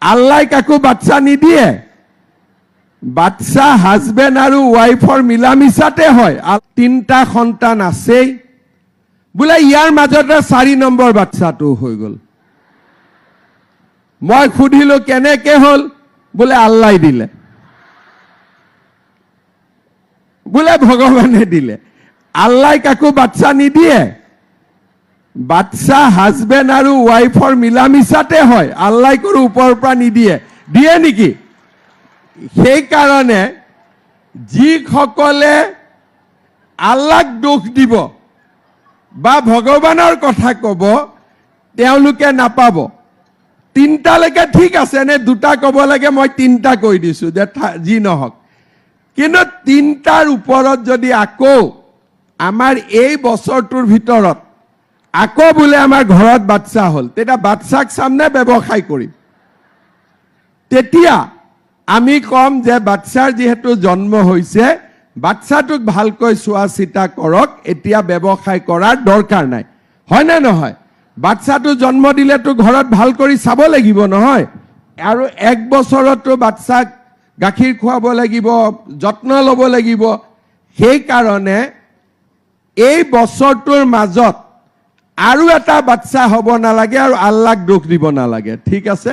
আল্লাহ কাকো বাচ্চা নিদিয়ে বাচ্চা হাজবেণ্ড আৰু ৱাইফৰ মিলামিছাতে হয় তিনটা সন্তান আছেই বোলে ইয়াৰ মাজতে 4 নম্বৰ বাচ্চাটো হৈ গ'ল মই খুদিলো কেনেকে হল বোলে আল্লাহ দিলে বোলে ভগৱানে দিলে আল্লাহ কাকো বাচ্চা নিদিয়ে বাচ্চা হাজবেণ্ড আৰু ৱাইফৰ মিলামিছাতে হয় আল্লাহ কোনো ওপৰৰ পৰা নিদিয়ে দিয়ে নেকি সেই কাৰণে যিসকলে আল্লাহক দোষ দিব বা ভগৱানৰ কথা কব তেওঁলোকে নাপাব তিনটালৈকে ঠিক আছে নে দুটা কব লাগে মই তিনটা কৈ দিছো যে যি নহওক কিন্তু তিনটাৰ ওপৰত যদি আকৌ আমাৰ এই বছৰটোৰ ভিতৰত আকৌ বোলে আমাৰ ঘৰত বাচ্চা হল তেতিয়া বাচ্চাক সামনে ব্যৱসায় কৰিম তেতিয়া আমি কম যে বাচ্চাৰ যেহেতু জন্ম হৈছে বাচ্চাটোক ভালকৈ চোৱা চিতা কৰক এতিয়া ব্যৱসায় কৰাৰ দৰকাৰ নাই হয় না নহয় বাচ্চাটো জন্ম দিলেতো ঘৰত ভাল কৰি চাব লাগিব নহয় আৰু এক বছৰতো বাচ্চাক গাখীৰ খুৱাব লাগিব যত্ন ল'ব লাগিব সেই কাৰণে এই বছৰটোৰ মাজত আৰু এটা বাচ্চা হ'ব নালাগে আৰু আল্লাহক দোষ দিব নালাগে ঠিক আছে